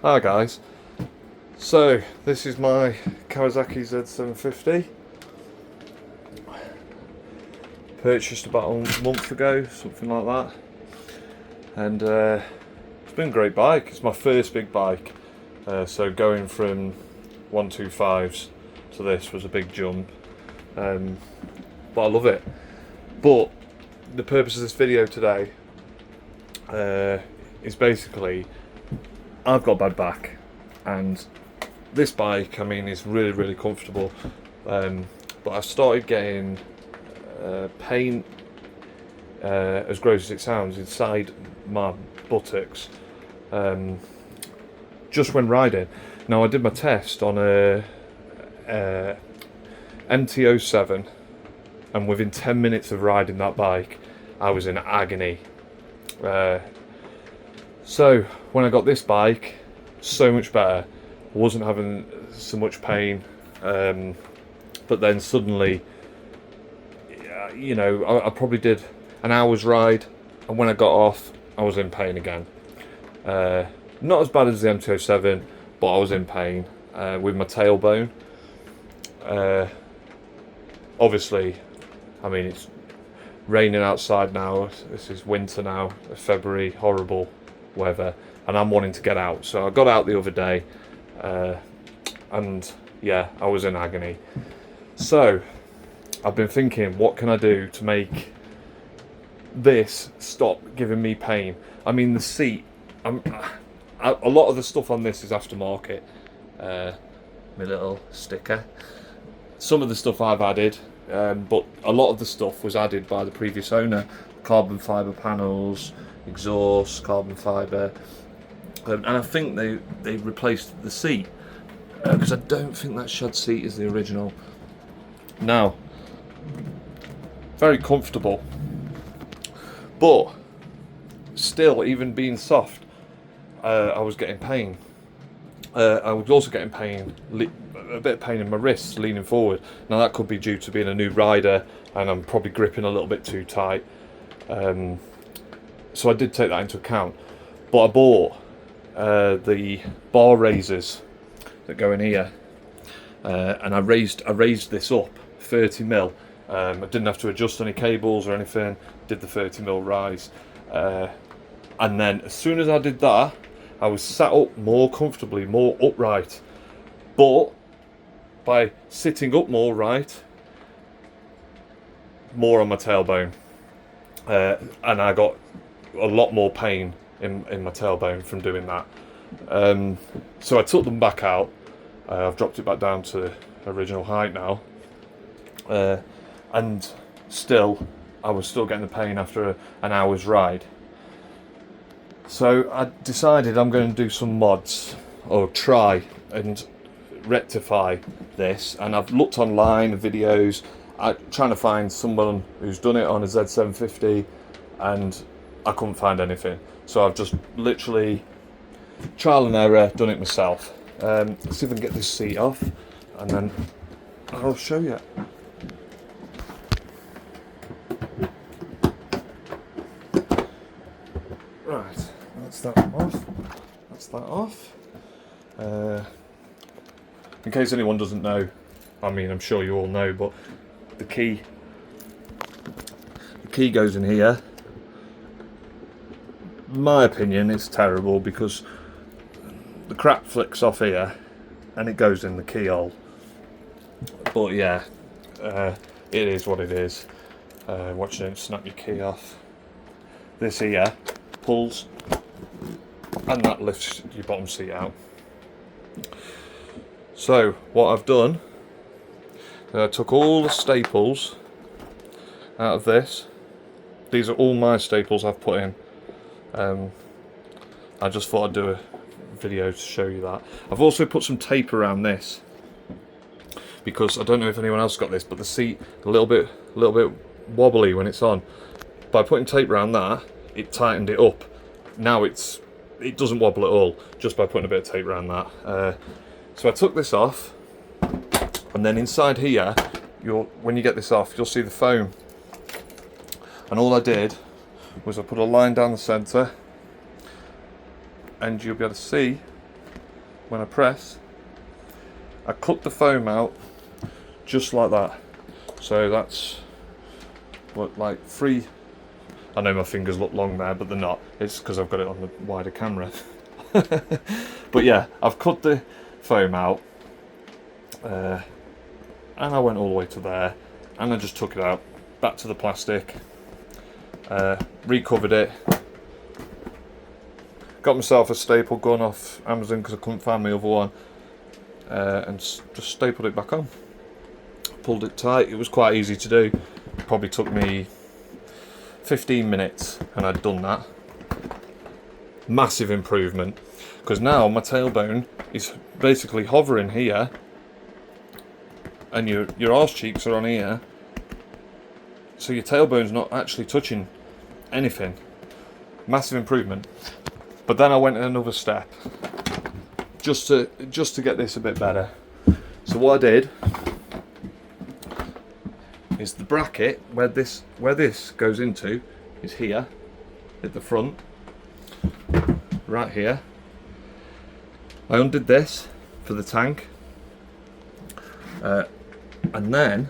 Hi guys, so this is my Kawasaki Z750, purchased about a month ago, something like that, and it's been a great bike. It's my first big bike, so going from 125s to this was a big jump, but I love it. But the purpose of this video today is basically I've got a bad back, and this bike, I mean, is really comfortable, but I've started getting pain, as gross as it sounds, inside my buttocks, just when riding. Now, I did my test on a MT-07, and within 10 minutes of riding that bike, I was in agony. So when I got this bike, so much better. I wasn't having so much pain, but then suddenly, you know, I probably did an hour's ride, and when I got off, I was in pain again. Not as bad as the MT-07, but I was in pain with my tailbone. Obviously, I mean, it's raining outside now. This is winter now, February, horrible weather, and I'm wanting to get out. So I got out the other day, and yeah, I was in agony. So I've been thinking, what can I do to make this stop giving me pain? I mean, the seat, a lot of the stuff on this is aftermarket. My little sticker. Some of the stuff I've added, but a lot of the stuff was added by the previous owner. Carbon fibre panels, exhaust, carbon fibre, and I think they replaced the seat, because I don't think that shed seat is the original. Now, very comfortable, but still, even being soft, I was getting pain. I was also getting pain, a bit of pain in my wrists leaning forward. Now that could be due to being a new rider, and I'm probably gripping a little bit too tight. So I did take that into account. But I bought the bar raisers that go in here, and I raised this up 30mm. I didn't have to adjust any cables or anything. Did the 30mm rise, and then as soon as I did that, I was sat up more comfortably, more upright. But by sitting up more right, more on my tailbone, and I got a lot more pain in my tailbone from doing that. So I took them back out. I've dropped it back down to original height now, and still, I was still getting the pain after an hour's ride. So I decided I'm going to do some mods, or try and rectify this, and I've looked online, videos, trying to find someone who's done it on a Z750, and I couldn't find anything. So I've just literally trial and error done it myself. Let's see if I can get this seat off, and then I'll show you. Right, that's that off. That's that off. In case anyone doesn't know, I mean, I'm sure you all know, but the key goes in here. In my opinion, it's terrible because the crap flicks off here and it goes in the keyhole. But yeah, it is what it is. Watch it snap your key off. This here pulls, and that lifts your bottom seat out. So what I've done, I took all the staples out of this. These are all my staples I've put in. I just thought I'd do a video to show you that. I've also put some tape around this, because I don't know if anyone else got this, but the seat a little bit wobbly when it's on. By putting tape around that, it tightened it up. Now it doesn't wobble at all, just by putting a bit of tape around that. So I took this off, and then inside here, when you get this off, you'll see the foam. And all I did was I put a line down the centre, and you'll be able to see when I press, I cut the foam out just like that. So that's what, like 3. I know my fingers look long there, but they're not. It's because I've got it on the wider camera. But yeah, I've cut the foam out, and I went all the way to there, and I just took it out, back to the plastic, recovered it, got myself a staple gun off Amazon because I couldn't find my other one, and just stapled it back on. Pulled it tight. It was quite easy to do. It probably took me 15 minutes and I'd done that. Massive improvement, because now my tailbone is basically hovering here and your arse cheeks are on here, so your tailbone's not actually touching anything. Massive improvement. But then I went another step just to get this a bit better. So what I did is the bracket where this goes into is here at the front, right here. I undid this for the tank, and then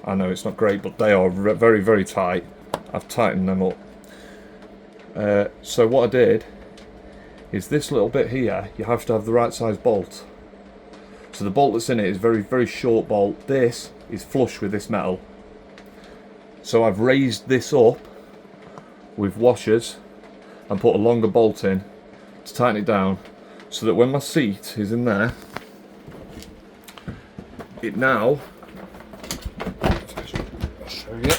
I know it's not great, but they are very, very tight. I've tightened them up. So what I did is this little bit here, you have to have the right size bolt. So the bolt that's in it is very, very short bolt. This is flush with this metal. So I've raised this up with washers and put a longer bolt in to tighten it down, so that when my seat is in there, it now, I'll show you.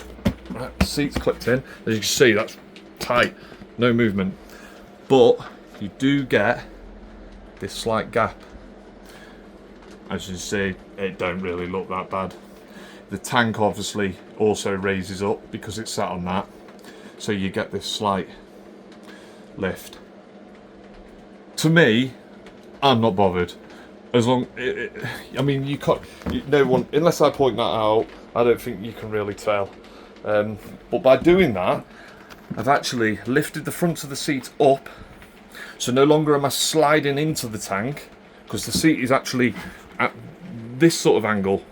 Right, the seat's clipped in. As you can see, that's tight, no movement. But you do get this slight gap. As you see, it don't really look that bad. The tank obviously also raises up because it's sat on that, so you get this slight lift. To me, I'm not bothered. As long, I mean, no one, unless I point that out, I don't think you can really tell. But by doing that, I've actually lifted the front of the seat up, so no longer am I sliding into the tank, because the seat is actually at this sort of angle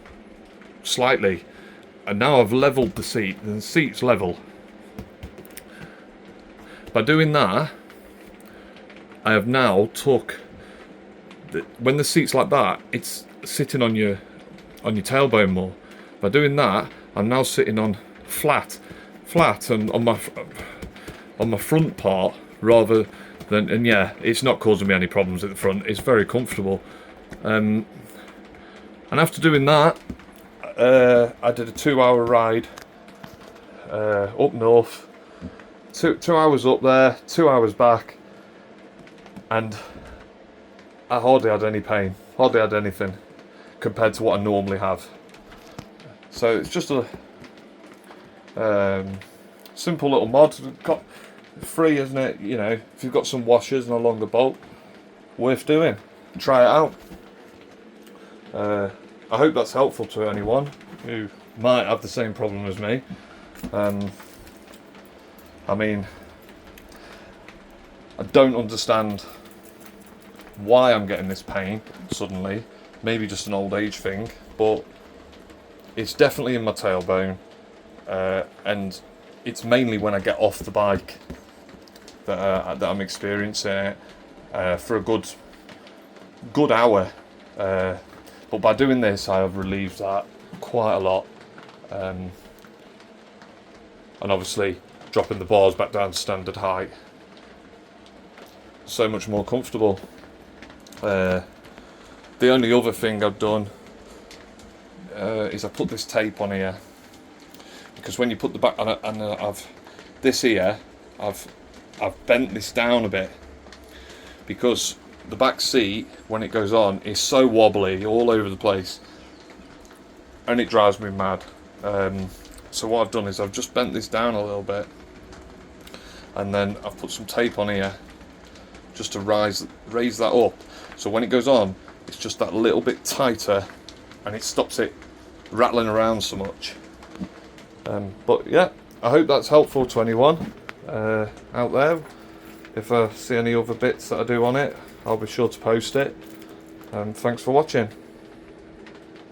slightly, and now I've leveled the seat and the seat's level. By doing that, I have now took when the seat's like that, it's sitting on your tailbone more. By doing that, I'm now sitting on flat and on my front part, rather than, and yeah, it's not causing me any problems at the front. It's very comfortable. And after doing that, I did a 2-hour ride up north. 2 hours up there, 2 hours back, and I hardly had any pain, hardly had anything compared to what I normally have. So it's just a simple little mod. Got free, isn't it? You know, if you've got some washers and a longer bolt, worth doing. Try it out. I hope that's helpful to anyone who might have the same problem as me. I mean, I don't understand why I'm getting this pain suddenly. Maybe just an old age thing, but it's definitely in my tailbone, and it's mainly when I get off the bike that I'm experiencing it for a good hour. But by doing this, I have relieved that quite a lot, and obviously dropping the bars back down to standard height, so much more comfortable. The only other thing I've done is I put this tape on here, because when you put the back on, and I've this here, I've bent this down a bit, because the back seat, when it goes on, is so wobbly all over the place, and it drives me mad. So what I've done is I've just bent this down a little bit, and then I've put some tape on here just to raise that up, so when it goes on, it's just that little bit tighter, and it stops it rattling around so much. But yeah, I hope that's helpful to anyone out there. If I see any other bits that I do on it, I'll be sure to post it. Thanks for watching.